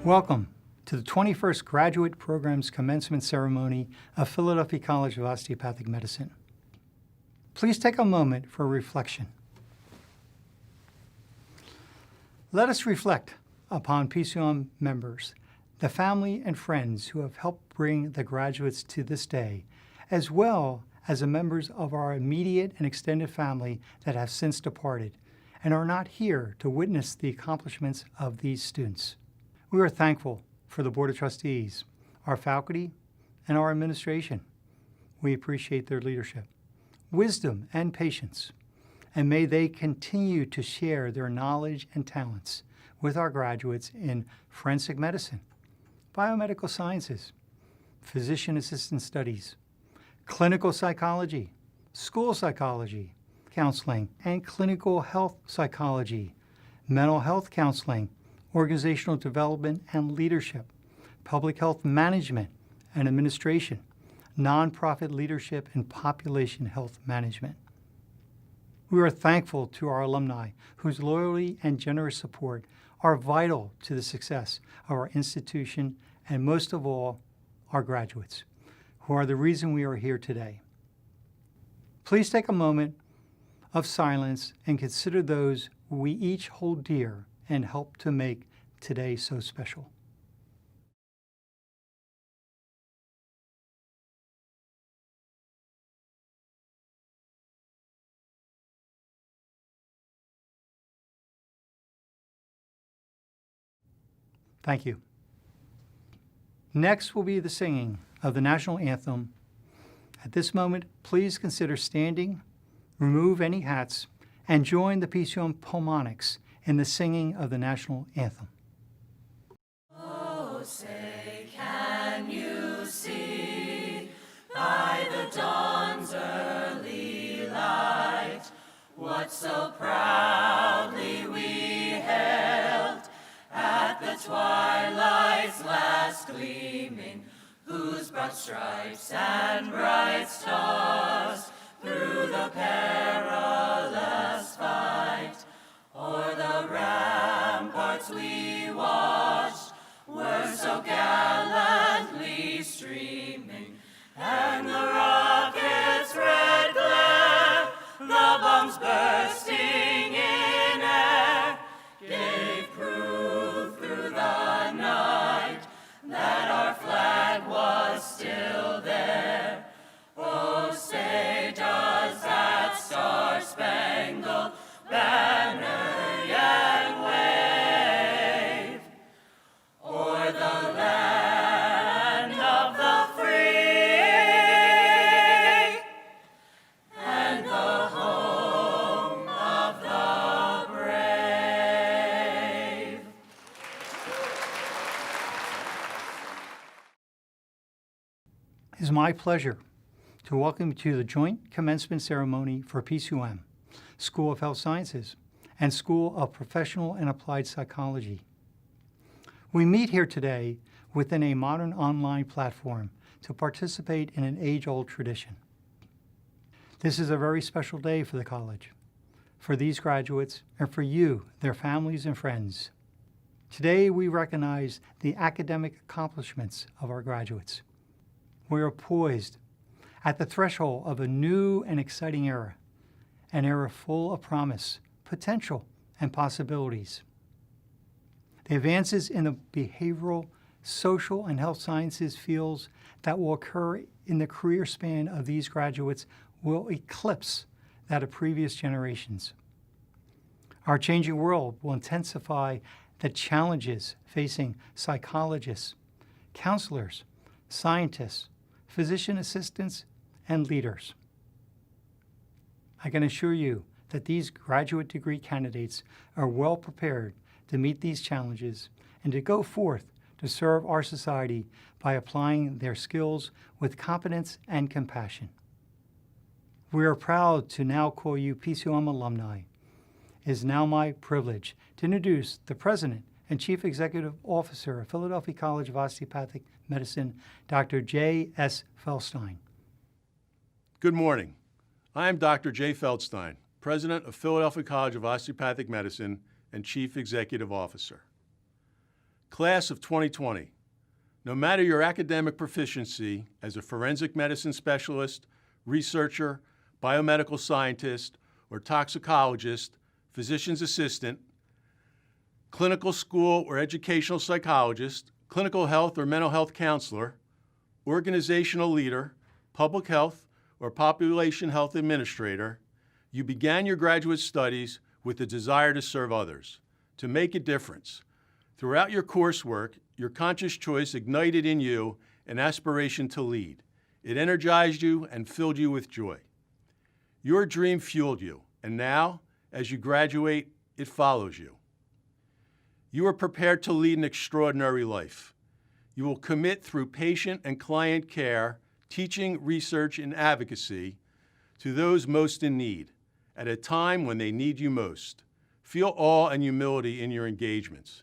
Welcome to the 21st Graduate Program's Commencement Ceremony of Philadelphia College of Osteopathic Medicine. Please take a moment for reflection. Let us reflect upon PCOM members, the family and friends who have helped bring the graduates to this day, as well as the members of our immediate and extended family that have since departed and are not here to witness the accomplishments of these students. We are thankful for the Board of Trustees, our faculty, and our administration. We appreciate their leadership, wisdom, and patience, and may they continue to share their knowledge and talents with our graduates in forensic medicine, biomedical sciences, physician assistant studies, clinical psychology, school psychology, counseling, and clinical health psychology, mental health counseling, organizational development and leadership, public health management and administration, nonprofit leadership, and population health management. We are thankful to our alumni whose loyalty and generous support are vital to the success of our institution, and most of all, our graduates, who are the reason we are here today. Please take a moment of silence and consider those we each hold dear and help to make today so special. Thank you. Next will be the singing of the national anthem. At this moment, please consider standing, remove any hats, and join the PCOM Pulmonics in the singing of the national anthem. Oh, say, can you see by the dawn's early light what so proudly we hailed at the twilight's last gleaming, whose broad stripes and bright stars through the perilous fight o'er the ramparts we watched were so gallantly streaming, and the rocket's red glare, the bombs bursting in air, gave proof through the night that our flag was still there. Oh, say, does that star-spangled banner yet wave o'er the land of the free and the home of the brave? It is my pleasure to welcome you to the joint commencement ceremony for PCOM, School of Health Sciences, and School of Professional and Applied Psychology. We meet here today within a modern online platform to participate in an age-old tradition. This is a very special day for the college, for these graduates, and for you, their families and friends. Today, we recognize the academic accomplishments of our graduates. We are poised at the threshold of a new and exciting era, an era full of promise, potential, and possibilities. The advances in the behavioral, social, and health sciences fields that will occur in the career span of these graduates will eclipse that of previous generations. Our changing world will intensify the challenges facing psychologists, counselors, scientists, physician assistants, and leaders. I can assure you that these graduate degree candidates are well prepared to meet these challenges and to go forth to serve our society by applying their skills with competence and compassion. We are proud to now call you PCOM alumni. It is now my privilege to introduce the President and Chief Executive Officer of Philadelphia College of Osteopathic Medicine, Dr. J.S. Feldstein. Good morning. I am Dr. J. Feldstein, President of Philadelphia College of Osteopathic Medicine and Chief Executive Officer. Class of 2020, no matter your academic proficiency as a forensic medicine specialist, researcher, biomedical scientist, or toxicologist, physician's assistant, clinical school or educational psychologist, clinical health or mental health counselor, organizational leader, public health or population health administrator, you began your graduate studies with the desire to serve others, to make a difference. Throughout your coursework, your conscious choice ignited in you an aspiration to lead. It energized you and filled you with joy. Your dream fueled you, and now, as you graduate, it follows you. You are prepared to lead an extraordinary life. You will commit through patient and client care, teaching, research, and advocacy to those most in need at a time when they need you most. Feel awe and humility in your engagements.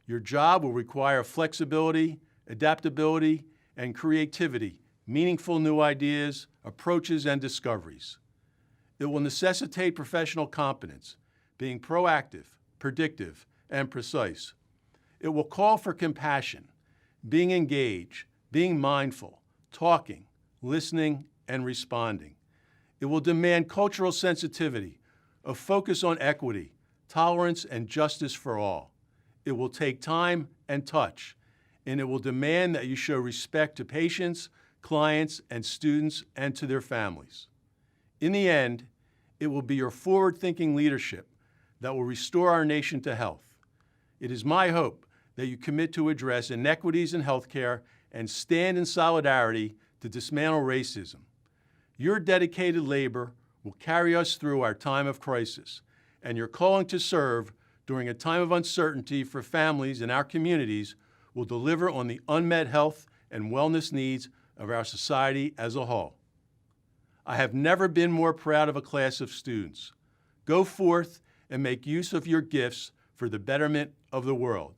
Your job will require flexibility, adaptability, and creativity, meaningful new ideas, approaches, and discoveries. It will necessitate professional competence, being proactive, predictive, and precise. It will call for compassion, being engaged, being mindful, talking, listening, and responding. It will demand cultural sensitivity, a focus on equity, tolerance, and justice for all. It will take time and touch, and it will demand that you show respect to patients, clients, and students, and to their families. In the end, it will be your forward-thinking leadership that will restore our nation to health. It is my hope that you commit to address inequities in healthcare and stand in solidarity to dismantle racism. Your dedicated labor will carry us through our time of crisis, and your calling to serve during a time of uncertainty for families in our communities will deliver on the unmet health and wellness needs of our society as a whole. I have never been more proud of a class of students. Go forth and make use of your gifts for the betterment of the world.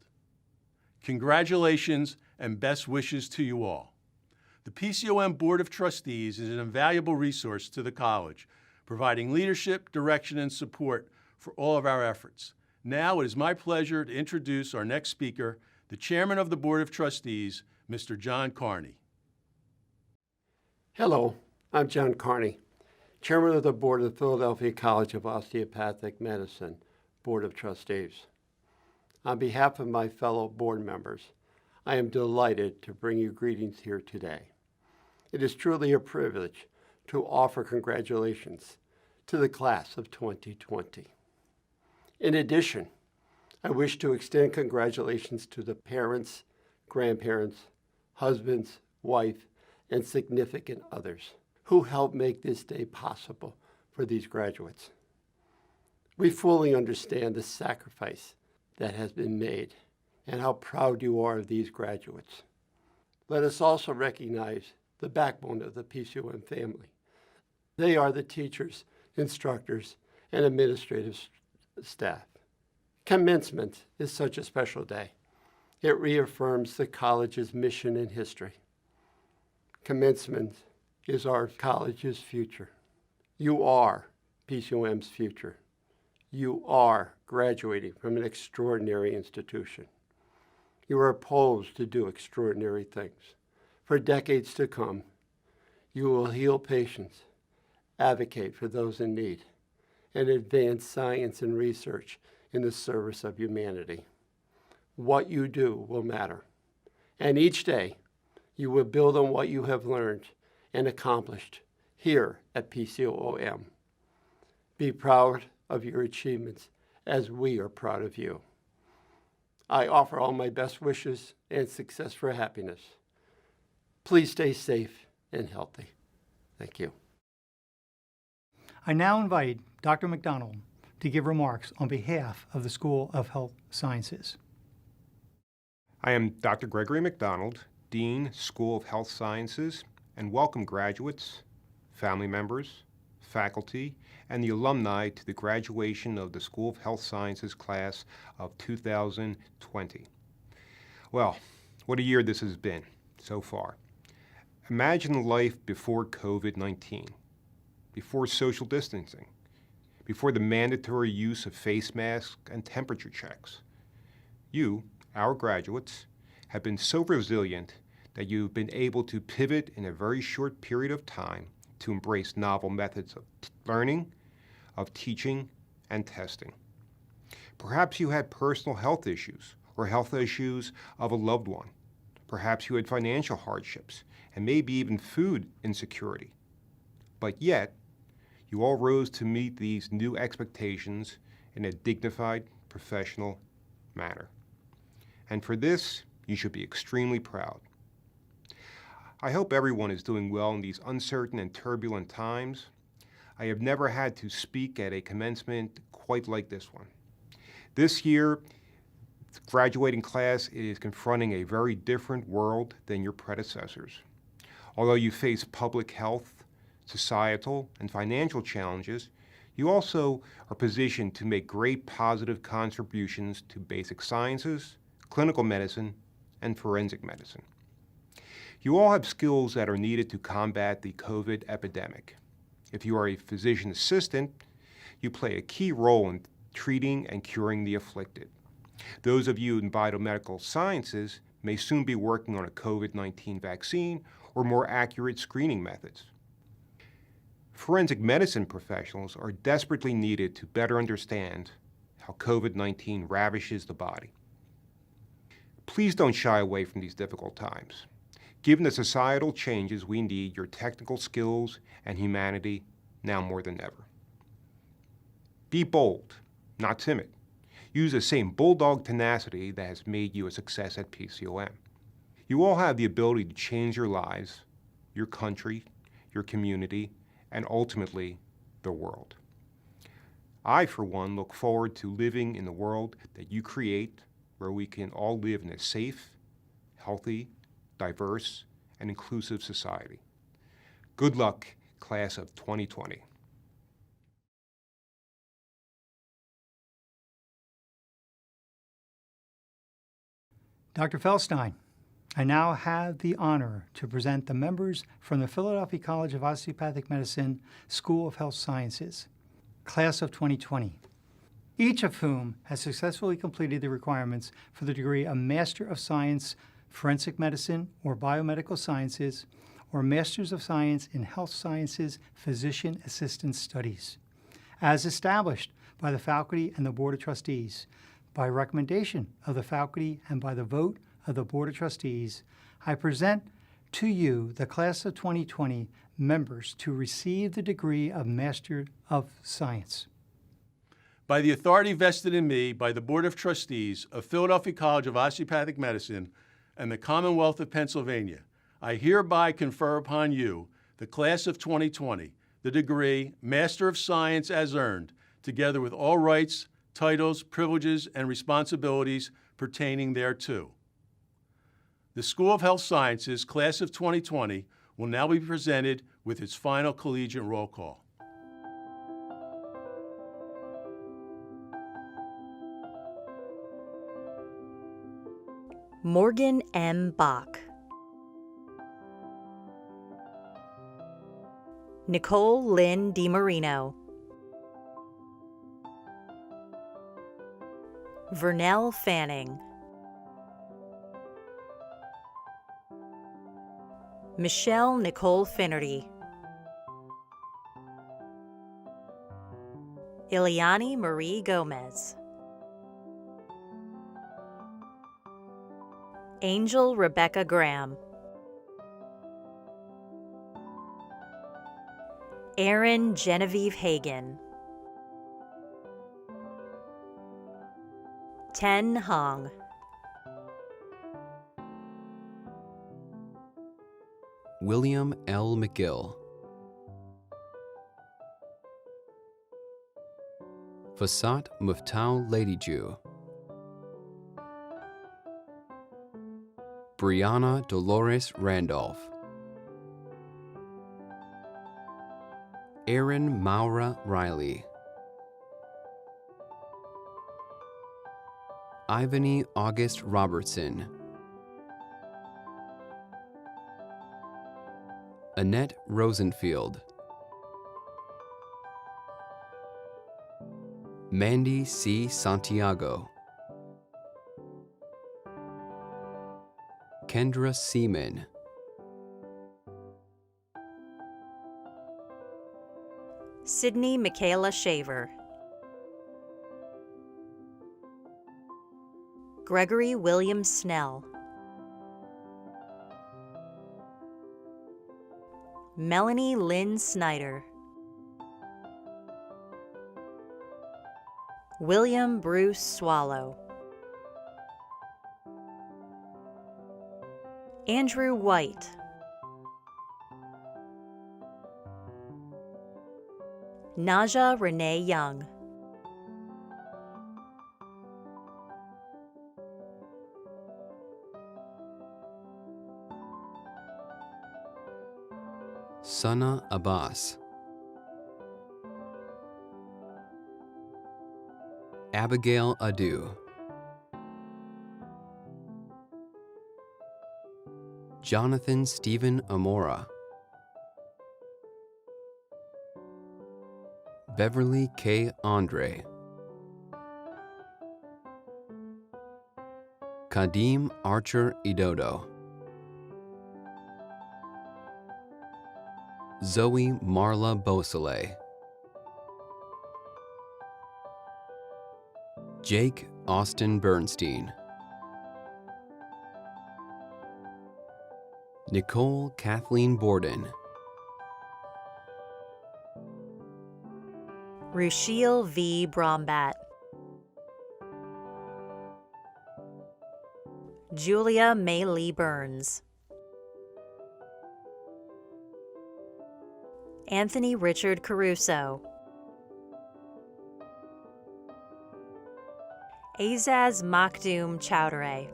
Congratulations and best wishes to you all. The PCOM Board of Trustees is an invaluable resource to the college, providing leadership, direction, and support for all of our efforts. Now it is my pleasure to introduce our next speaker, the Chairman of the Board of Trustees, Mr. John Carney. Hello, I'm John Carney, Chairman of the Board of the Philadelphia College of Osteopathic Medicine, Board of Trustees. On behalf of my fellow board members, I am delighted to bring you greetings here today. It is truly a privilege to offer congratulations to the class of 2020. In addition, I wish to extend congratulations to the parents, grandparents, husbands, wife, and significant others who helped make this day possible for these graduates. We fully understand the sacrifice that has been made and how proud you are of these graduates. Let us also recognize the backbone of the PCOM family. They are the teachers, instructors, and administrative staff. Commencement is such a special day. It reaffirms the college's mission and history. Commencement is our college's future. You are PCOM's future. You are graduating from an extraordinary institution. You are poised to do extraordinary things. For decades to come, you will heal patients, advocate for those in need, and advance science and research in the service of humanity. What you do will matter. And each day, you will build on what you have learned and accomplished here at PCOM. Be proud of your achievements as we are proud of you. I offer all my best wishes and success for happiness. Please stay safe and healthy. Thank you. I now invite Dr. McDonald to give remarks on behalf of the School of Health Sciences. I am Dr. Gregory McDonald, Dean, School of Health Sciences, and welcome graduates, family members, faculty, and the alumni to the graduation of the School of Health Sciences class of 2020. Well, what a year this has been so far. Imagine life before COVID-19, before social distancing, before the mandatory use of face masks and temperature checks. You, our graduates, have been so resilient that you've been able to pivot in a very short period of time to embrace novel methods of learning, of teaching, and testing. Perhaps you had personal health issues or health issues of a loved one. Perhaps you had financial hardships and maybe even food insecurity. But yet, you all rose to meet these new expectations in a dignified, professional manner. And for this, you should be extremely proud. I hope everyone is doing well in these uncertain and turbulent times. I have never had to speak at a commencement quite like this one. This year, the graduating class is confronting a very different world than your predecessors. Although you face public health, societal, and financial challenges, you also are positioned to make great positive contributions to basic sciences, clinical medicine, and forensic medicine. You all have skills that are needed to combat the COVID epidemic. If you are a physician assistant, you play a key role in treating and curing the afflicted. Those of you in biomedical sciences may soon be working on a COVID-19 vaccine or more accurate screening methods. Forensic medicine professionals are desperately needed to better understand how COVID-19 ravishes the body. Please don't shy away from these difficult times. Given the societal changes, we need your technical skills and humanity now more than ever. Be bold, not timid. Use the same bulldog tenacity that has made you a success at PCOM. You all have the ability to change your lives, your country, your community, and ultimately, the world. I, for one, look forward to living in the world that you create, where we can all live in a safe, healthy, diverse, and inclusive society. Good luck, class of 2020. Dr. Feldstein, I now have the honor to present the members from the Philadelphia College of Osteopathic Medicine School of Health Sciences, class of 2020, each of whom has successfully completed the requirements for the degree of Master of Science, Forensic Medicine or Biomedical Sciences, or Masters of Science in Health Sciences Physician Assistant Studies, as established by the faculty and the Board of Trustees. By recommendation of the faculty and by the vote of the Board of Trustees, I present to you the class of 2020 members to receive the degree of Master of Science. By the authority vested in me by the Board of Trustees of Philadelphia College of Osteopathic Medicine and the Commonwealth of Pennsylvania, I hereby confer upon you, the class of 2020, the degree Master of Science as earned, together with all rights, titles, privileges, and responsibilities pertaining thereto. The School of Health Sciences, class of 2020, will now be presented with its final collegiate roll call. Morgan M. Bach, Nicole Lynn DiMarino, Vernell Fanning, Michelle Nicole Finnerty, Ileani Marie Gomez, Angel Rebecca Graham, Erin Genevieve Hagan, Ten Hong, William L. McGill, Fasat Muftau Ladyjew, Brianna Dolores Randolph, Erin Maura Riley, Ivany August Robertson, Annette Rosenfield, Mandy C. Santiago, Kendra Seaman, Sydney Michaela Shaver, Gregory William Snell, Melanie Lynn Snyder, William Bruce Swallow, Andrew White, Naja Renee Young, Sana Abbas, Abigail Adu, Jonathan Stephen Amora, Beverly K. Andre, Kadim Archer Idodo, Zoe Marla Beausoleil, Jake Austin Bernstein, Nicole Kathleen Borden, Rushiel V. Brombat, Julia May Lee Burns, Anthony Richard Caruso, Azaz Makdoum Chowdhury,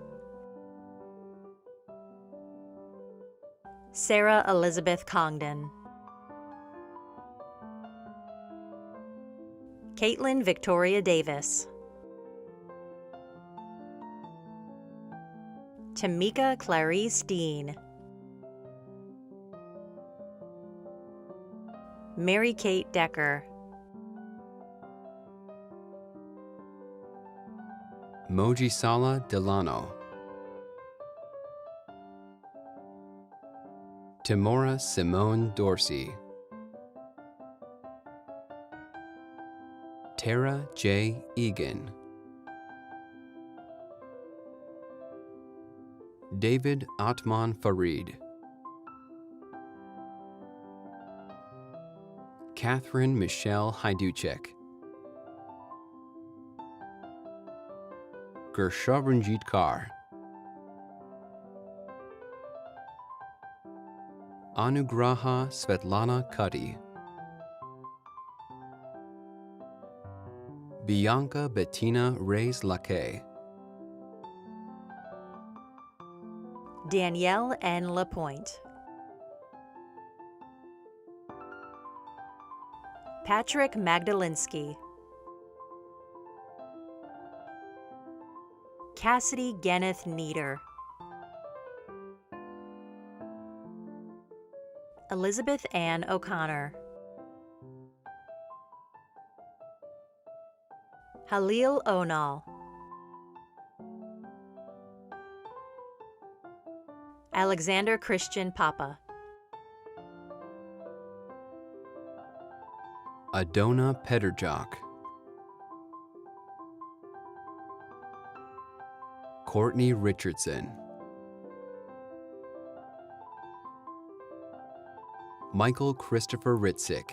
Sarah Elizabeth Congdon, Caitlin Victoria Davis, Tamika Clarice Dean, Mary Kate Decker, Mojisala Delano, Timora Simone Dorsey, Tara J. Egan, David Atman Farid, Catherine Michelle Haiduchek, Gershavranjit Kaur, Anugraha Svetlana Kuddy, Bianca Bettina Reyes Laque, Danielle N. Lapointe, Patrick Magdalinsky, Cassidy Genneth Nieder, Elizabeth Ann O'Connor, Halil Onal, Alexander Christian Papa, Adona Petterjock, Courtney Richardson, Michael Christopher Ritzik,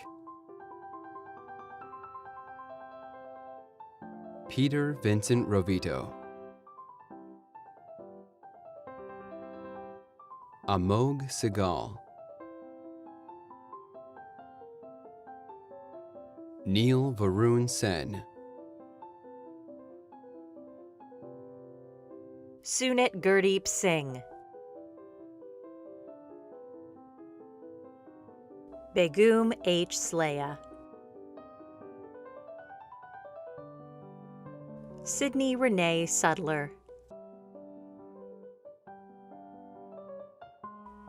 Peter Vincent Rovito, Amog Segal, Neil Varun Sen, Sunit Gurdeep Singh, Begum H. Slaya, Sydney Renee Sudler,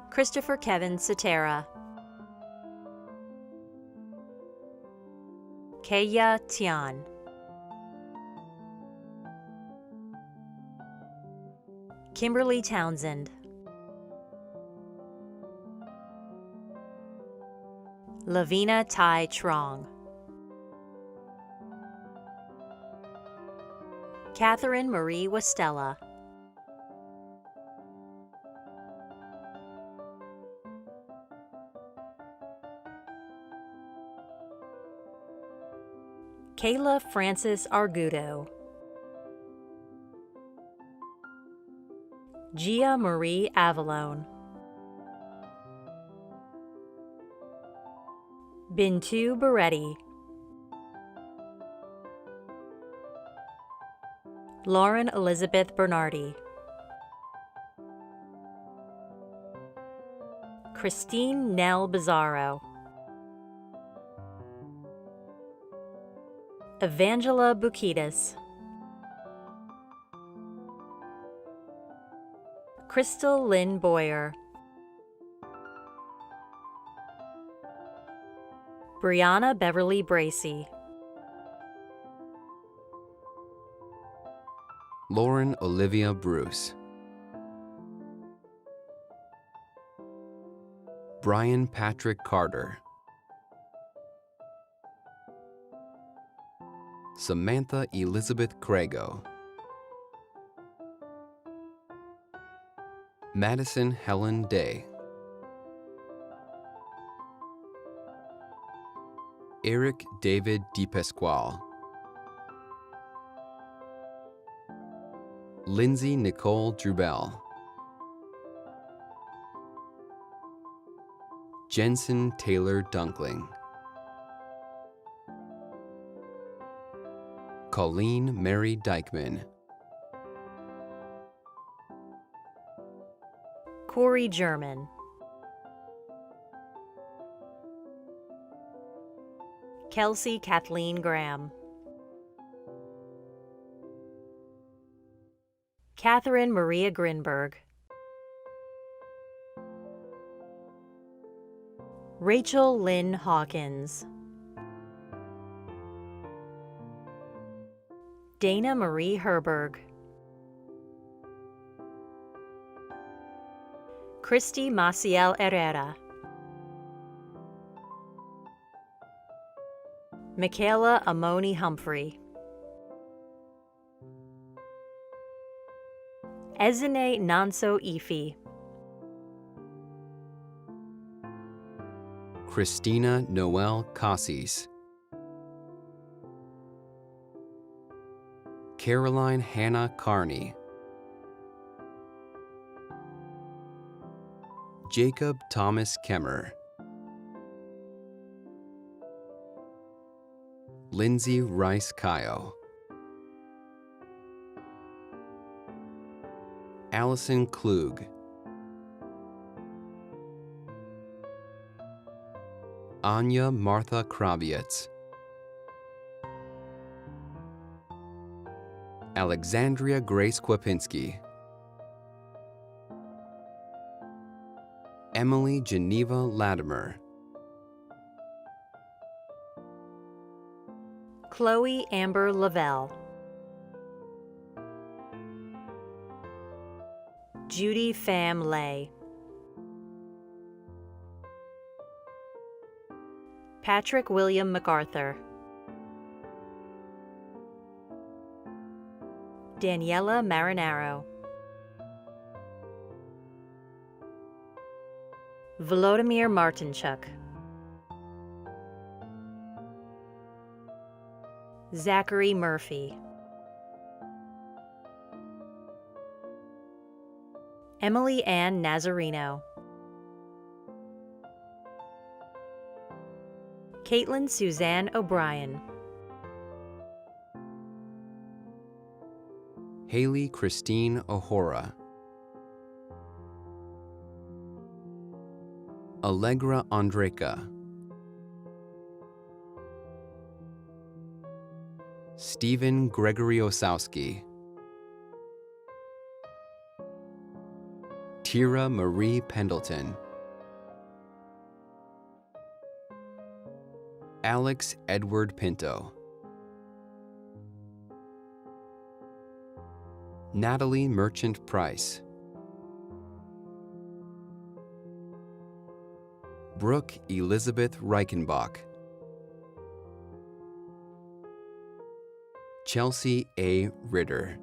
Christopher Kevin Satera, Kaya Tian, Kimberly Townsend, Lavina Tai Trong. Catherine Marie Westella. Kayla Frances Argudo. Gia Marie Avalone. Bintu Beretti. Lauren Elizabeth Bernardi. Christine Nell Bizarro. Evangela Bukitas. Crystal Lynn Boyer. Brianna Beverly Bracey. Lauren Olivia Bruce. Brian Patrick Carter. Samantha Elizabeth Crago. Madison Helen Day. Eric David DePasquale. Lindsay Nicole Drubel. Jensen Taylor Dunkling. Colleen Mary Dykeman. Corey German. Kelsey Kathleen Graham. Catherine Maria Grinberg. Rachel Lynn Hawkins. Dana Marie Herberg. Christy Maciel Herrera. Michaela Amoni Humphrey. Ezine Nanso Ifi. Christina Noel Cassis. Caroline Hannah Carney. Jacob Thomas Kemmer. Lindsay Rice Kayo. Allison Klug. Anya Martha Kravietz. Alexandria Grace Kwapinski. Emily Geneva Latimer. Chloe Amber Lavelle. Judy Pham Lay. Patrick William MacArthur. Daniela Marinaro. Volodymyr Martinchuk. Zachary Murphy. Emily Ann Nazarino. Caitlin Suzanne O'Brien. Haley Christine O'Hora. Allegra Andreka. Stephen Gregory Osowski. Tira Marie Pendleton. Alex Edward Pinto. Natalie Merchant Price. Brooke Elizabeth Reichenbach. Chelsea A. Ritter.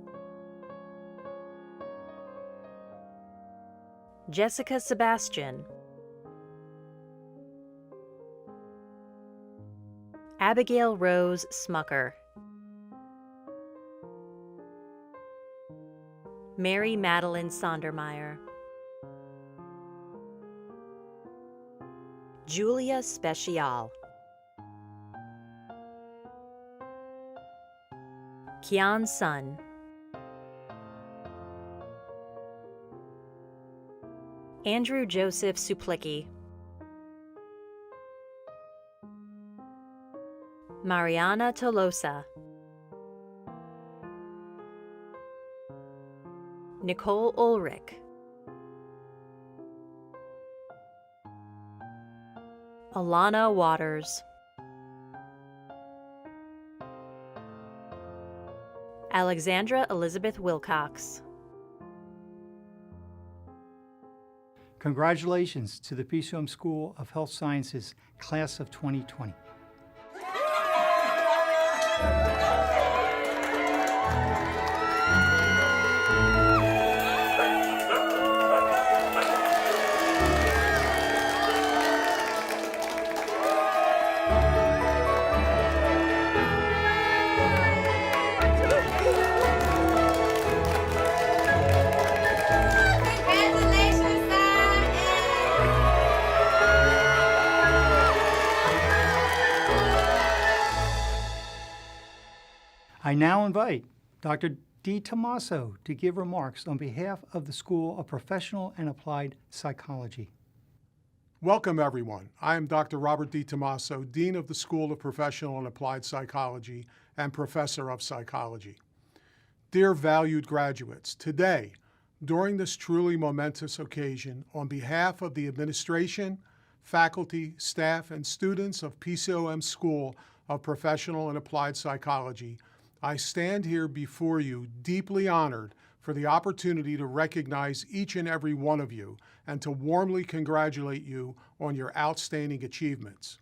Jessica Sebastian. Abigail Rose Smucker. Mary Madeline Sondermeyer. Julia Special. Kian Sun. Andrew Joseph Suplicki. Mariana Tolosa. Nicole Ulrich. Alana Waters. Alexandra Elizabeth Wilcox. Congratulations to the PCOM School of Health Sciences, Class of 2020. Congratulations, I now invite Dr. D. Tommaso to give remarks on behalf of the School of Professional and Applied Psychology. Welcome, everyone. I am Dr. Robert D. Tommaso, Dean of the School of Professional and Applied Psychology and Professor of Psychology. Dear valued graduates, today, during this truly momentous occasion, on behalf of the administration, faculty, staff, and students of PCOM School of Professional and Applied Psychology, I stand here before you deeply honored for the opportunity to recognize each and every one of you and to warmly congratulate you on your outstanding achievements.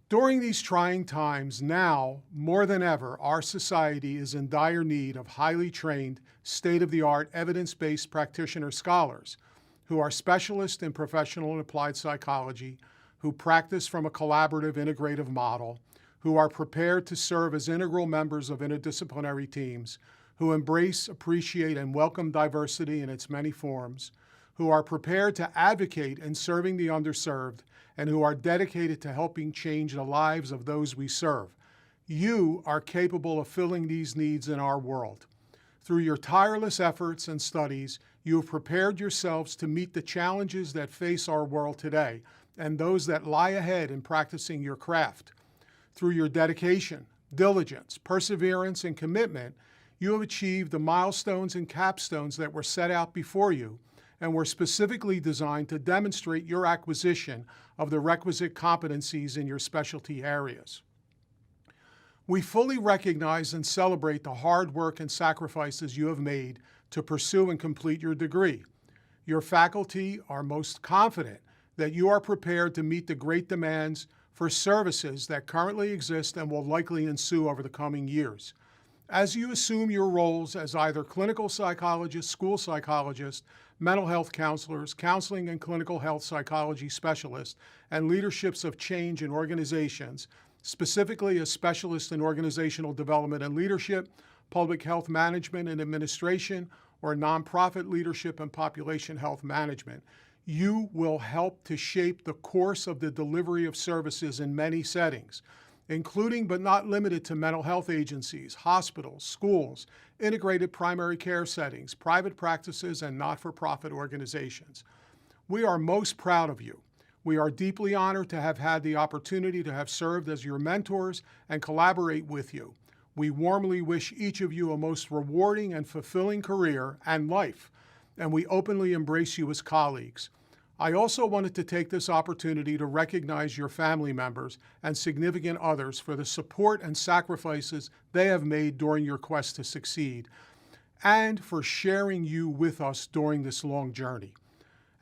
During these trying times, now more than ever, our society is in dire need of highly trained, state-of-the-art, evidence-based practitioner scholars who are specialists in professional and applied psychology, who practice from a collaborative, integrative model, who are prepared to serve as integral members of interdisciplinary teams, who embrace, appreciate, and welcome diversity in its many forms, who are prepared to advocate in serving the underserved, and who are dedicated to helping change the lives of those we serve. You are capable of filling these needs in our world. Through your tireless efforts and studies, you have prepared yourselves to meet the challenges that face our world today and those that lie ahead in practicing your craft. Through your dedication, diligence, perseverance, and commitment, you have achieved the milestones and capstones that were set out before you and were specifically designed to demonstrate your acquisition of the requisite competencies in your specialty areas. We fully recognize and celebrate the hard work and sacrifices you have made to pursue and complete your degree. Your faculty are most confident that you are prepared to meet the great demands for services that currently exist and will likely ensue over the coming years. As you assume your roles as either clinical psychologists, school psychologists, mental health counselors, counseling and clinical health psychology specialists, and leaderships of change in organizations, specifically as specialists in organizational development and leadership, public health management and administration, or nonprofit leadership and population health management, you will help to shape the course of the delivery of services in many settings, including but not limited to mental health agencies, hospitals, schools, integrated primary care settings, private practices, and not-for-profit organizations. We are most proud of you. We are deeply honored to have had the opportunity to have served as your mentors and collaborate with you. We warmly wish each of you a most rewarding and fulfilling career and life, and we openly embrace you as colleagues. I also wanted to take this opportunity to recognize your family members and significant others for the support and sacrifices they have made during your quest to succeed, and for sharing you with us during this long journey.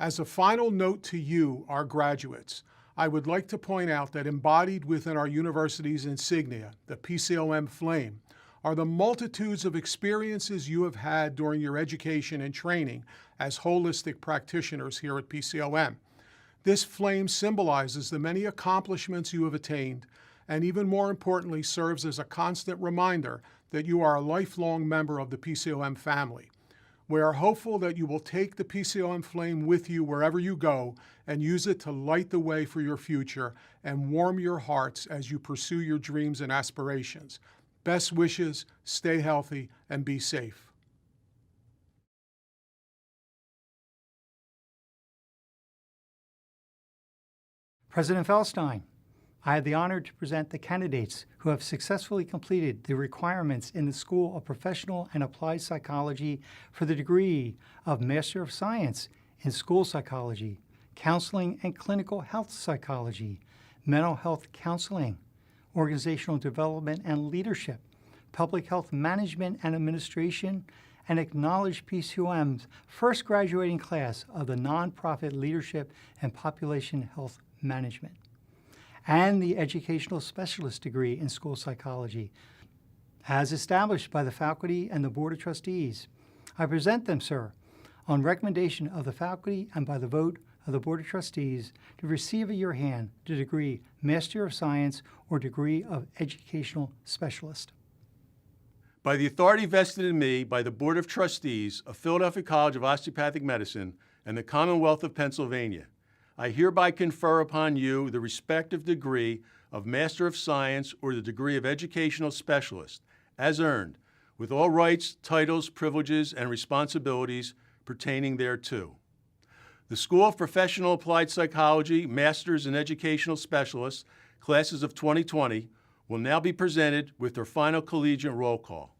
As a final note to you, our graduates, I would like to point out that embodied within our university's insignia, the PCOM flame, are the multitudes of experiences you have had during your education and training as holistic practitioners here at PCOM. This flame symbolizes the many accomplishments you have attained, and even more importantly, serves as a constant reminder that you are a lifelong member of the PCOM family. We are hopeful that you will take the PCOM flame with you wherever you go and use it to light the way for your future and warm your hearts as you pursue your dreams and aspirations. Best wishes, stay healthy, and be safe. President Feldstein, I have the honor to present the candidates who have successfully completed the requirements in the School of Professional and Applied Psychology for the degree of Master of Science in School Psychology, Counseling and Clinical Health Psychology, Mental Health Counseling, Organizational Development and Leadership, Public Health Management and Administration, and acknowledged PCOM's first graduating class of the Nonprofit Leadership and Population Health Management, and the Educational Specialist degree in School Psychology. As established by the faculty and the Board of Trustees, I present them, sir, on recommendation of the faculty and by the vote of the Board of Trustees to receive at your hand the degree Master of Science or degree of Educational Specialist. By the authority vested in me by the Board of Trustees of Philadelphia College of Osteopathic Medicine and the Commonwealth of Pennsylvania, I hereby confer upon you the respective degree of Master of Science or the degree of Educational Specialist, as earned, with all rights, titles, privileges, and responsibilities pertaining thereto. The School of Professional Applied Psychology, Masters in Educational Specialists, classes of 2020, will now be presented with their final collegiate roll call.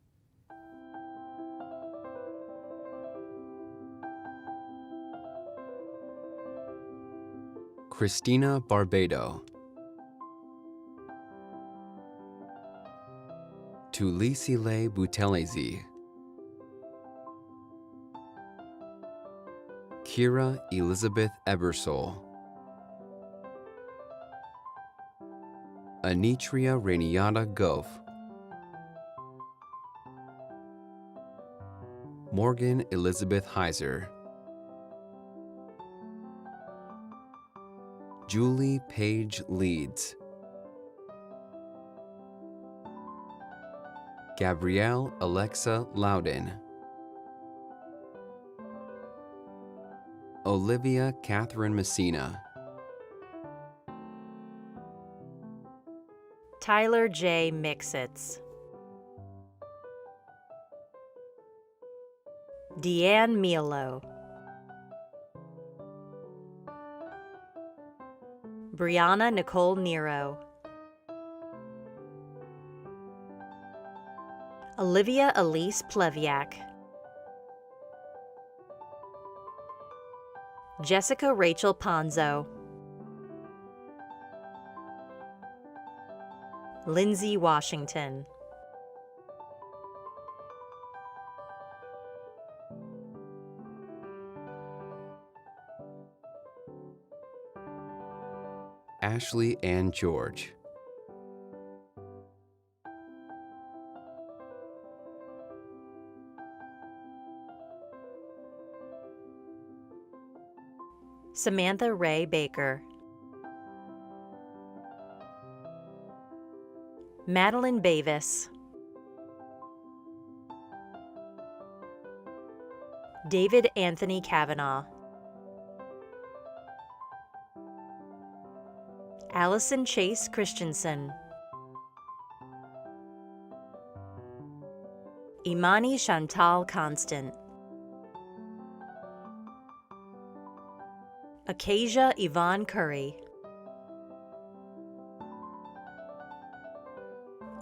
Christina Barbado, Tulisile Buthelezi, Kira Elizabeth Ebersole, Anitria Rainiata Gove, Morgan Elizabeth Heiser, Julie Page Leeds, Gabrielle Alexa Loudon, Olivia Catherine Messina, Tyler J. Mixitz, Deanne Milo, Brianna Nicole Nero, Olivia Elise Pleviak, Jessica Rachel Ponzo, Lindsay Washington, Ashley Ann George, Samantha Ray Baker, Madeline Bavis, David Anthony Kavanaugh, Allison Chase Christensen, Imani Chantal Constant, Acacia Yvonne Curry,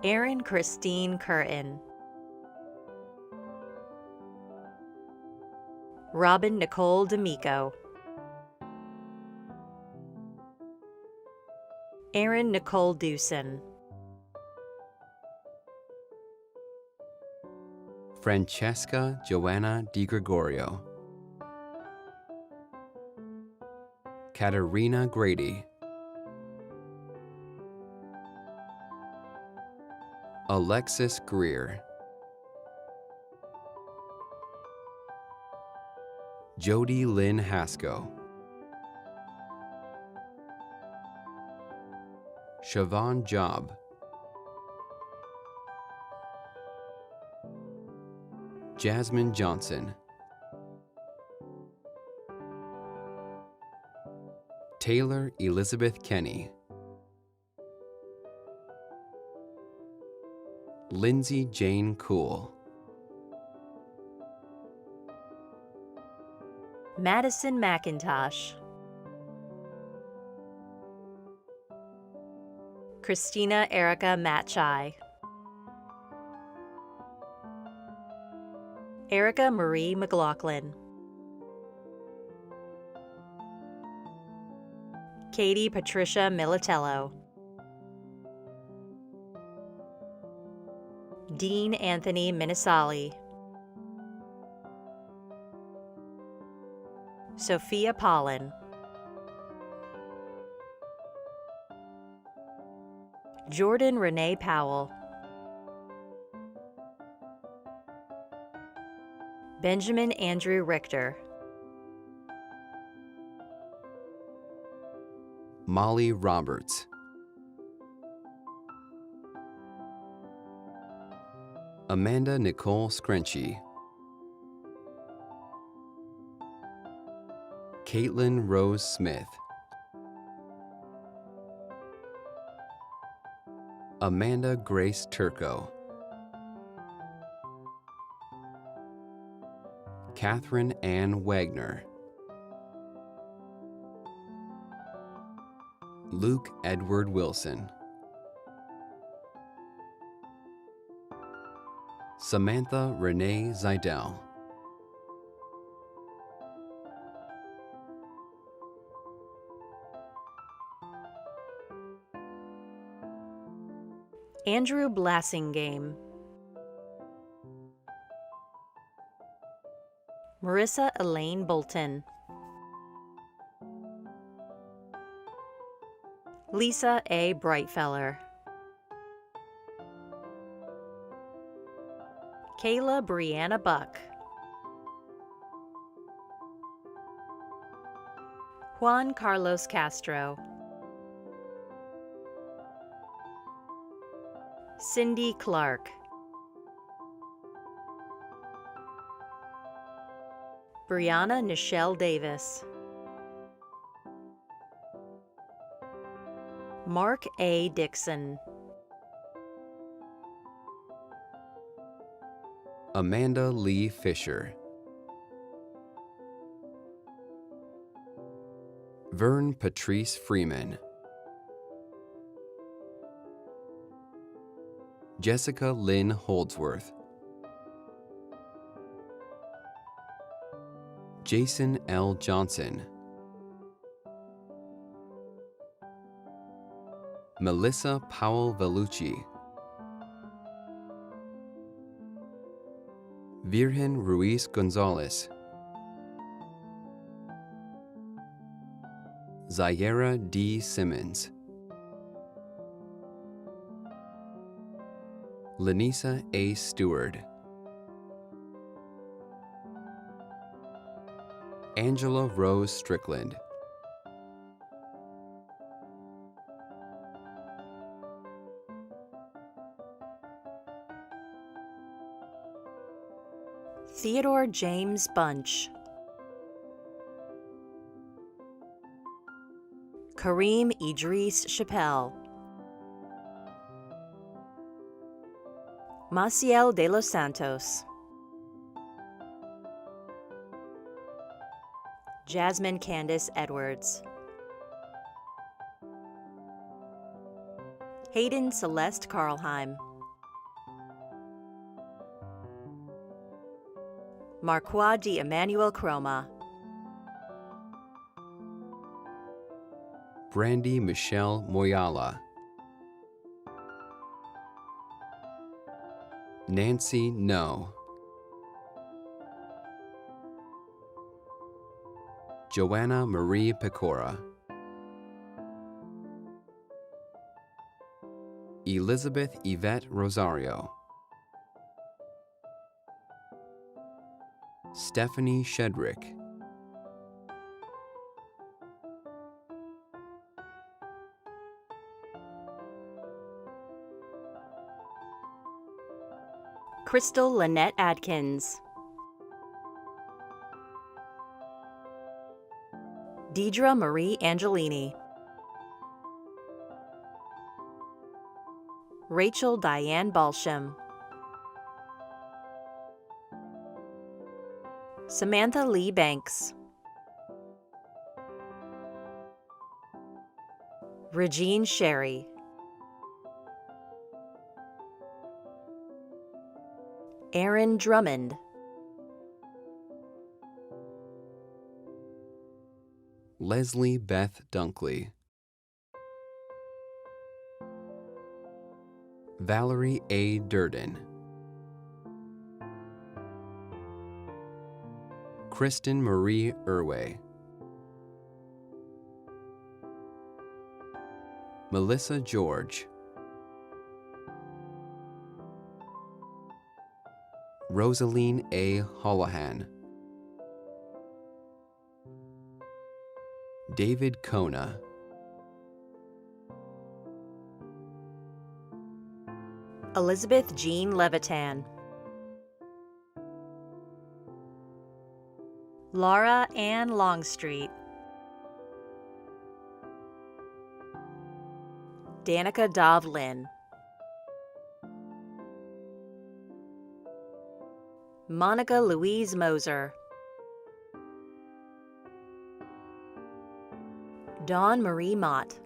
Erin Christine Curtin, Robin Nicole D'Amico, Erin Nicole Dewson, Francesca Joanna Di Gregorio, Katerina Grady, Alexis Greer, Jody Lynn Haskell, Siobhan Job, Jasmine Johnson, Taylor Elizabeth Kenny, Lindsay Jane Cool, Madison McIntosh, Christina Erica Matchai, Erica Marie McLaughlin, Katie Patricia Militello, Dean Anthony Minisali, Sophia Pollen, Jordan Renee Powell, Benjamin Andrew Richter, Molly Roberts, Amanda Nicole Screnchy, Caitlin Rose Smith, Amanda Grace Turco, Catherine Ann Wagner, Luke Edward Wilson, Samantha Renee Zidell, Andrew Blassingame, Marissa Elaine Bolton, Lisa A. Brightfeller, Kayla Brianna Buck, Juan Carlos Castro, Cindy Clark, Brianna Nichelle Davis, Mark A. Dixon, Amanda Lee Fisher, Vern Patrice Freeman, Jessica Lynn Holdsworth, Jason L. Johnson, Melissa Powell Vellucci, Virgen Ruiz Gonzalez, Zaira D. Simmons, Lenisa A. Stewart, Angela Rose Strickland, Theodore James Bunch, Kareem Idris Chappelle, Maciel de los Santos, Jasmine Candace Edwards, Hayden Celeste Karlheim, Marquois D. Emmanuel Chroma, Brandy Michelle Moyala, Nancy No, Joanna Marie Pecora, Elizabeth Yvette Rosario, Stephanie Shedrick, Crystal Lynette Adkins, Deidre Marie Angelini, Rachel Diane Balsham, Samantha Lee Banks, Regine Sherry, Aaron Drummond, Leslie Beth Dunkley, Valerie A. Durden, Kristen Marie Irway, Melissa George, Rosaline A. Holohan, David Kona, Elizabeth Jean Levitan, Laura Ann Longstreet, Danica Dovlin, Monica Louise Moser, Dawn Marie Mott,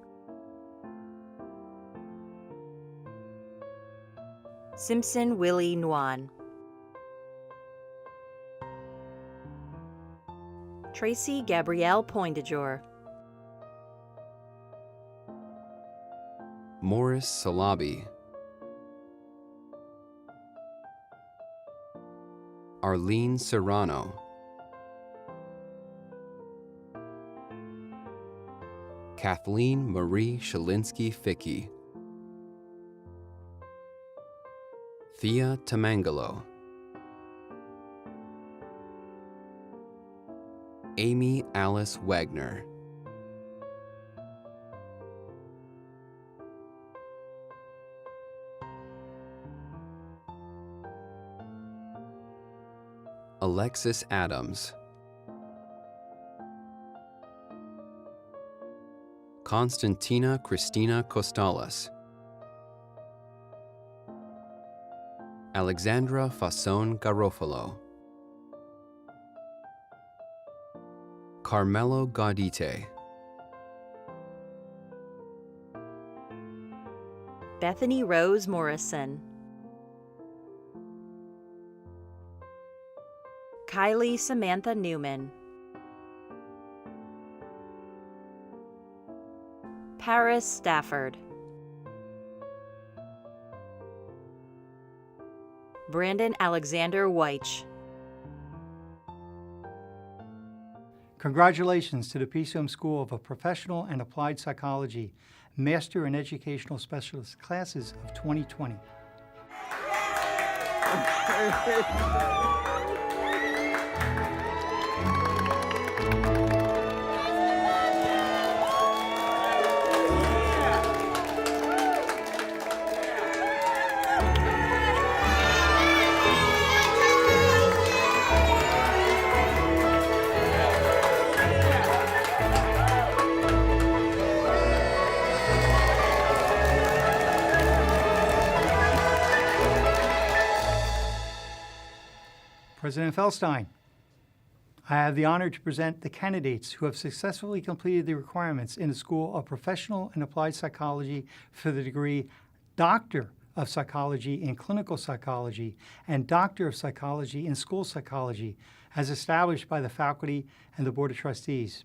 Simpson Willie Nguyen, Tracy Gabrielle Poindejor, Morris Salabi, Arlene Serrano, Kathleen Marie Shalinsky-Ficky, Thea Tamangalo, Amy Alice Wagner, Alexis Adams, Constantina Christina Costales, Alexandra Fason Garofalo, Carmelo Gaudite, Bethany Rose Morrison, Kylie Samantha Newman, Paris Stafford, Brandon Alexander Weich. Congratulations to the PCOM School of Professional and Applied Psychology, Master in Educational Specialist classes of 2020. President Feldstein, I have the honor to present the candidates who have successfully completed the requirements in the School of Professional and Applied Psychology for the degree Doctor of Psychology in Clinical Psychology and Doctor of Psychology in School Psychology as established by the faculty and the Board of Trustees.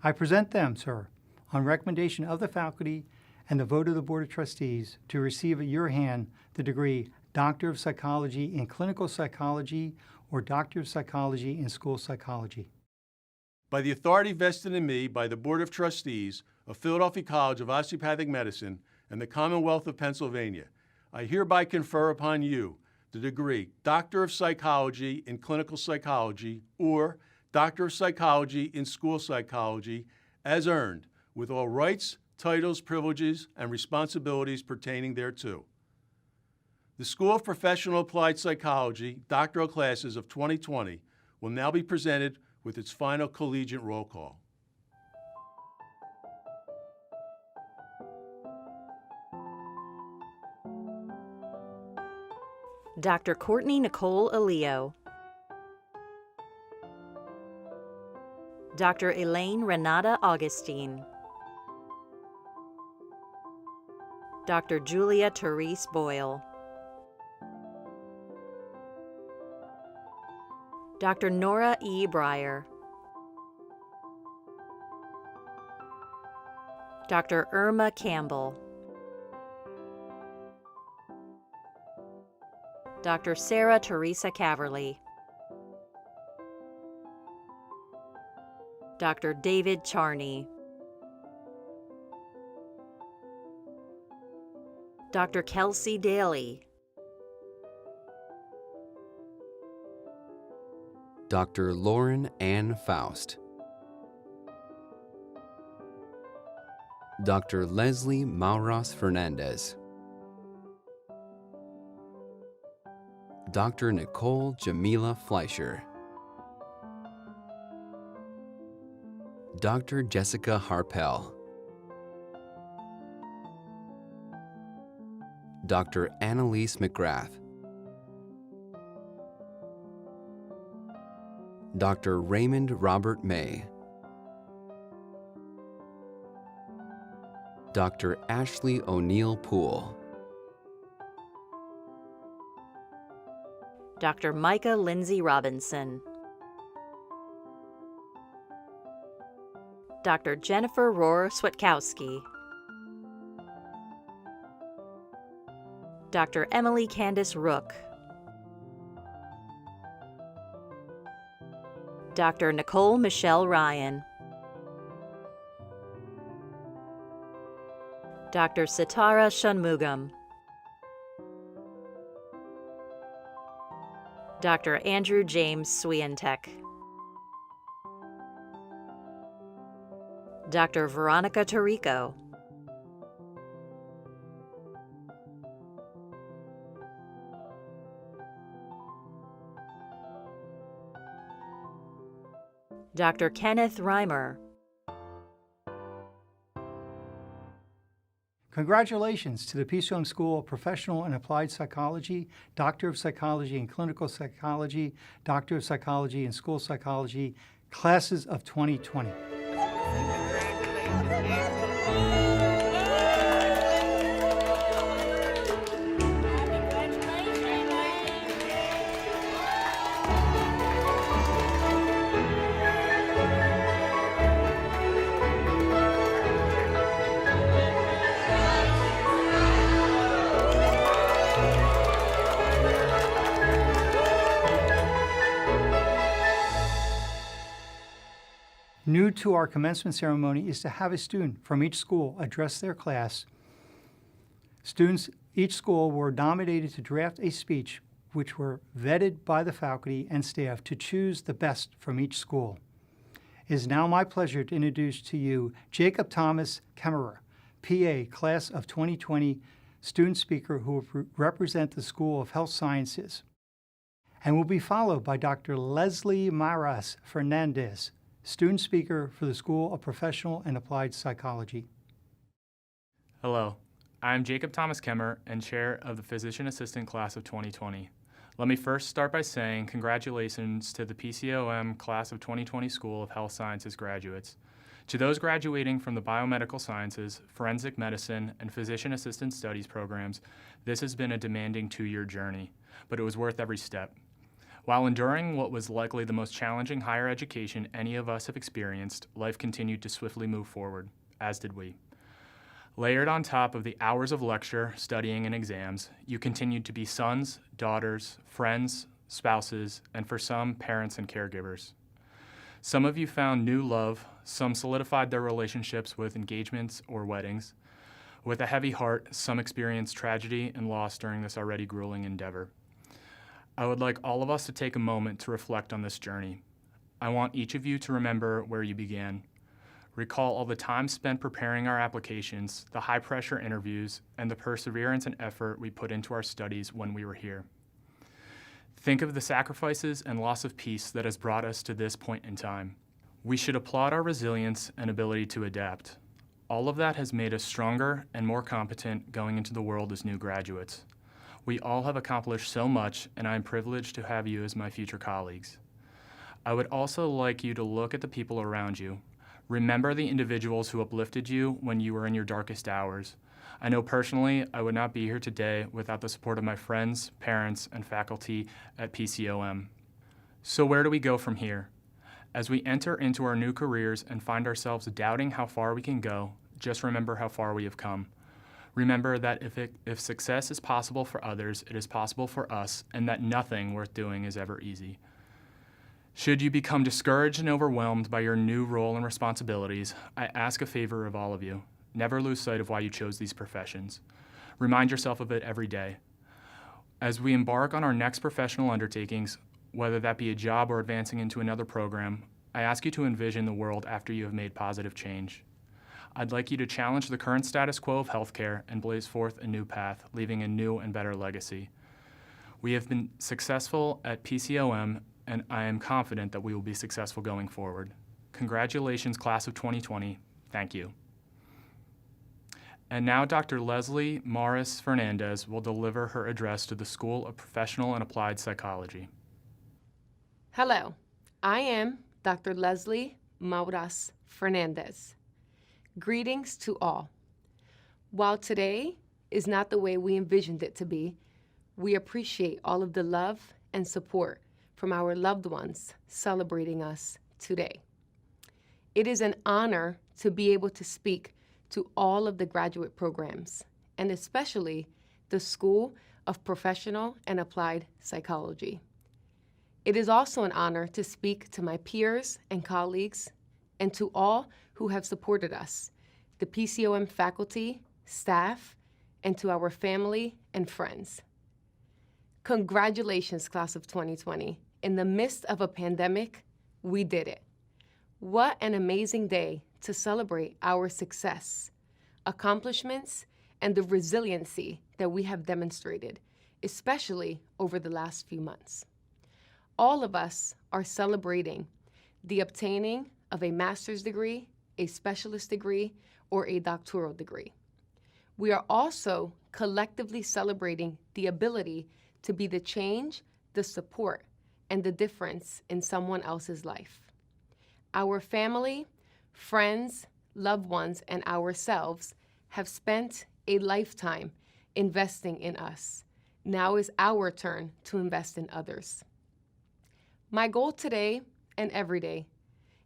I present them, sir, on recommendation of the faculty and the vote of the Board of Trustees to receive at your hand the degree Doctor of Psychology in Clinical Psychology or Doctor of Psychology in School Psychology. By the authority vested in me by the Board of Trustees of Philadelphia College of Osteopathic Medicine and the Commonwealth of Pennsylvania, I hereby confer upon you the degree Doctor of Psychology in Clinical Psychology or Doctor of Psychology in School Psychology as earned, with all rights, titles, privileges, and responsibilities pertaining thereto. The School of Professional Applied Psychology doctoral classes of 2020 will now be presented with its final collegiate roll call. Dr. Courtney Nicole Aleo. Dr. Elaine Renata Augustine. Dr. Julia Therese Boyle. Dr. Nora E. Breyer. Dr. Irma Campbell. Dr. Sarah Teresa Caverly. Dr. David Charney. Dr. Kelsey Daly. Dr. Lauren Ann Faust. Dr. Leslie Mauras Fernandez. Dr. Nicole Jamila Fleischer. Dr. Jessica Harpel. Dr. Annalise McGrath. Dr. Raymond Robert May. Dr. Ashley O'Neill Poole. Dr. Micah Lindsay Robinson. Dr. Jennifer Rohr Switkowski. Dr. Emily Candace Rook. Dr. Nicole Michelle Ryan. Dr. Sitara Shanmugam. Dr. Andrew James Swientek. Dr. Veronica Tarico. Dr. Kenneth Reimer. Congratulations to the PCOM School of Professional and Applied Psychology, Doctor of Psychology in Clinical Psychology, Doctor of Psychology in School Psychology, classes of 2020. New to our commencement ceremony is to have a student from each school address their class. Students, each school were nominated to draft a speech which were vetted by the faculty and staff to choose the best from each school. It is now my pleasure to introduce to you Jacob Thomas Kemmerer, PA, Class of 2020, student speaker who will represent the School of Health Sciences, and will be followed by Dr. Leslie Mauras Fernandez, student speaker for the School of Professional and Applied Psychology. Hello, I'm Jacob Thomas Kemmer and chair of the Physician Assistant Class of 2020. Let me first start by saying congratulations to the PCOM Class of 2020 School of Health Sciences graduates. To those graduating from the Biomedical Sciences, Forensic Medicine, and Physician Assistant Studies programs, this has been a demanding 2-year journey, but it was worth every step. While enduring what was likely the most challenging higher education any of us have experienced, life continued to swiftly move forward, as did we. Layered on top of the hours of lecture, studying, and exams, you continued to be sons, daughters, friends, spouses, and for some, parents and caregivers. Some of you found new love, some solidified their relationships with engagements or weddings. With a heavy heart, some experienced tragedy and loss during this already grueling endeavor. I would like all of us to take a moment to reflect on this journey. I want each of you to remember where you began. Recall all the time spent preparing our applications, the high-pressure interviews, and the perseverance and effort we put into our studies when we were here. Think of the sacrifices and loss of peace that has brought us to this point in time. We should applaud our resilience and ability to adapt. All of that has made us stronger and more competent going into the world as new graduates. We all have accomplished so much, and I am privileged to have you as my future colleagues. I would also like you to look at the people around you. Remember the individuals who uplifted you when you were in your darkest hours. I know personally I would not be here today without the support of my friends, parents, and faculty at PCOM. So where do we go from here? As we enter into our new careers and find ourselves doubting how far we can go, just remember how far we have come. Remember that if success is possible for others, it is possible for us, and that nothing worth doing is ever easy. Should you become discouraged and overwhelmed by your new role and responsibilities, I ask a favor of all of you. Never lose sight of why you chose these professions. Remind yourself of it every day. As we embark on our next professional undertakings, whether that be a job or advancing into another program, I ask you to envision the world after you have made positive change. I'd like you to challenge the current status quo of healthcare and blaze forth a new path, leaving a new and better legacy. We have been successful at PCOM, and I am confident that we will be successful going forward. Congratulations, class of 2020. Thank you. And now Dr. Leslie Morris Fernandez will deliver her address to the School of Professional and Applied Psychology. Hello, I am Dr. Leslie Morris Fernandez. Greetings to all. While today is not the way we envisioned it to be, we appreciate all of the love and support from our loved ones celebrating us today. It is an honor to be able to speak to all of the graduate programs, and especially the School of Professional and Applied Psychology. It is also an honor to speak to my peers and colleagues and to all who have supported us, the PCOM faculty, staff, and to our family and friends. Congratulations, class of 2020. In the midst of a pandemic, we did it. What an amazing day to celebrate our success, accomplishments, and the resiliency that we have demonstrated, especially over the last few months. All of us are celebrating the obtaining of a master's degree, a specialist degree, or a doctoral degree. We are also collectively celebrating the ability to be the change, the support, and the difference in someone else's life. Our family, friends, loved ones, and ourselves have spent a lifetime investing in us. Now is our turn to invest in others. My goal today and every day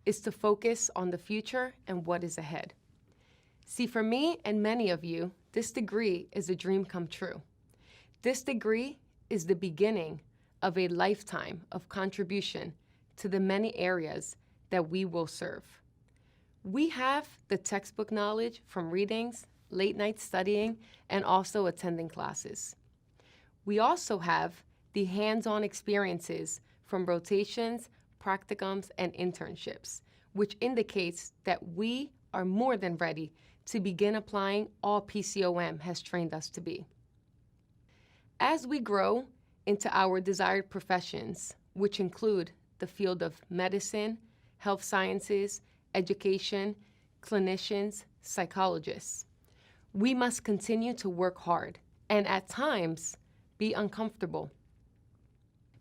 is to focus on the future and what is ahead. See, for me and many of you, this degree is a dream come true. This degree is the beginning of a lifetime of contribution to the many areas that we will serve. We have the textbook knowledge from readings, late night studying, and also attending classes. We also have the hands-on experiences from rotations, practicums, and internships, which indicates that we are more than ready to begin applying all PCOM has trained us to be. As we grow into our desired professions, which include the field of medicine, health sciences, education, clinicians, psychologists, we must continue to work hard and at times be uncomfortable.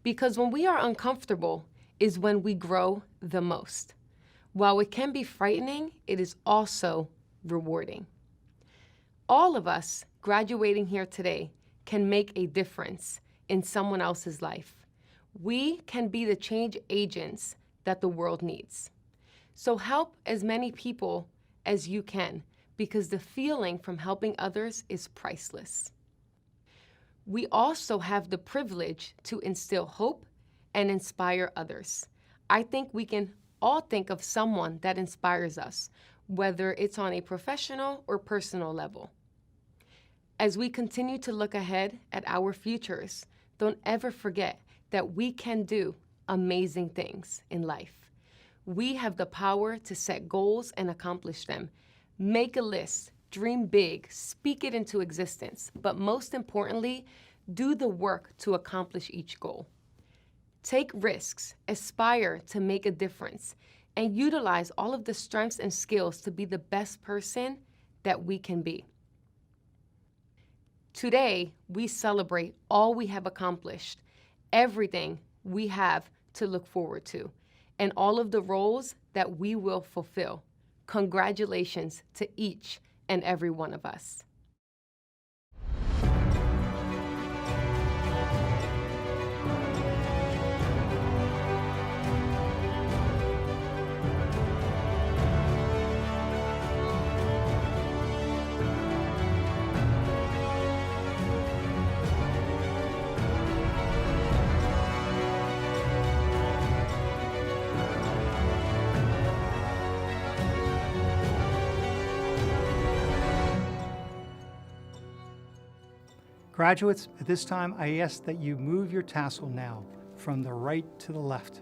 Because when we are uncomfortable is when we grow the most. While it can be frightening, it is also rewarding. All of us graduating here today can make a difference in someone else's life. We can be the change agents that the world needs. So help as many people as you can, because the feeling from helping others is priceless. We also have the privilege to instill hope and inspire others. I think we can all think of someone that inspires us, whether it's on a professional or personal level. As we continue to look ahead at our futures, don't ever forget that we can do amazing things in life. We have the power to set goals and accomplish them. Make a list, dream big, speak it into existence, but most importantly, do the work to accomplish each goal. Take risks, aspire to make a difference, and utilize all of the strengths and skills to be the best person that we can be. Today, we celebrate all we have accomplished, everything we have to look forward to, and all of the roles that we will fulfill. Congratulations to each and every one of us. Graduates, at this time, I ask that you move your tassel now from the right to the left.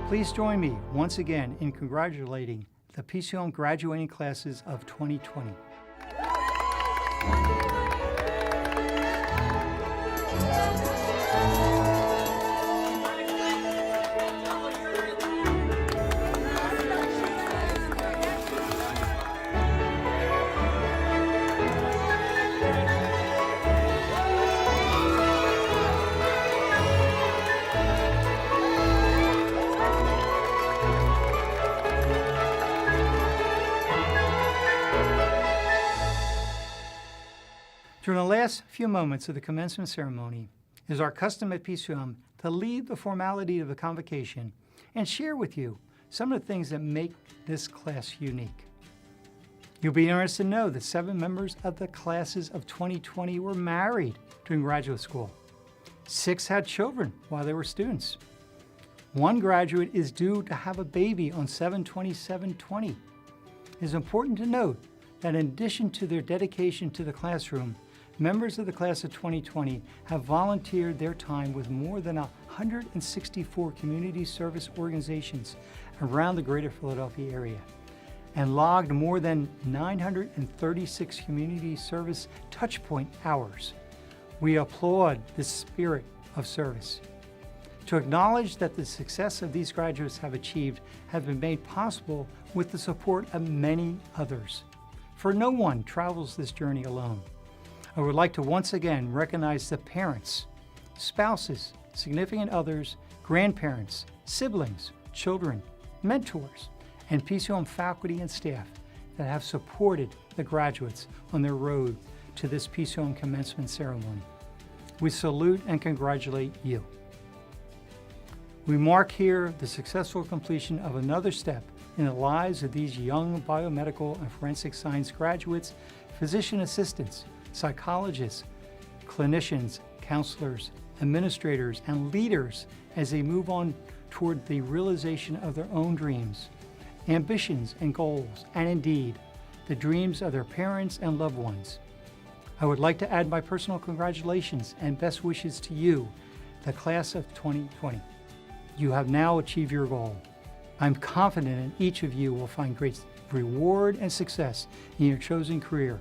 Please join me once again in congratulating the PCOM graduating classes of 2020. During the last few moments of the commencement ceremony, it is our custom at PCOM to lead the formality of the convocation and share with you some of the things that make this class unique. You'll be interested to know that 7 members of the classes of 2020 were married during graduate school. 6 had children while they were students. 1 graduate is due to have a baby on 7/27/20. It is important to note that in addition to their dedication to the classroom, members of the class of 2020 have volunteered their time with more than 164 community service organizations around the greater Philadelphia area and logged more than 936 community service touchpoint hours. We applaud this spirit of service. To acknowledge that the success of these graduates have achieved have been made possible with the support of many others. For no one travels this journey alone. I would like to once again recognize the parents, spouses, significant others, grandparents, siblings, children, mentors, and PCOM faculty and staff that have supported the graduates on their road to this PCOM commencement ceremony. We salute and congratulate you. We mark here the successful completion of another step in the lives of these young biomedical and forensic science graduates, physician assistants, psychologists, clinicians, counselors, administrators, and leaders as they move on toward the realization of their own dreams, ambitions, and goals, and indeed, the dreams of their parents and loved ones. I would like to add my personal congratulations and best wishes to you, the class of 2020. You have now achieved your goal. I'm confident that each of you will find great reward and success in your chosen career.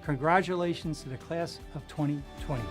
Congratulations to the class of 2020.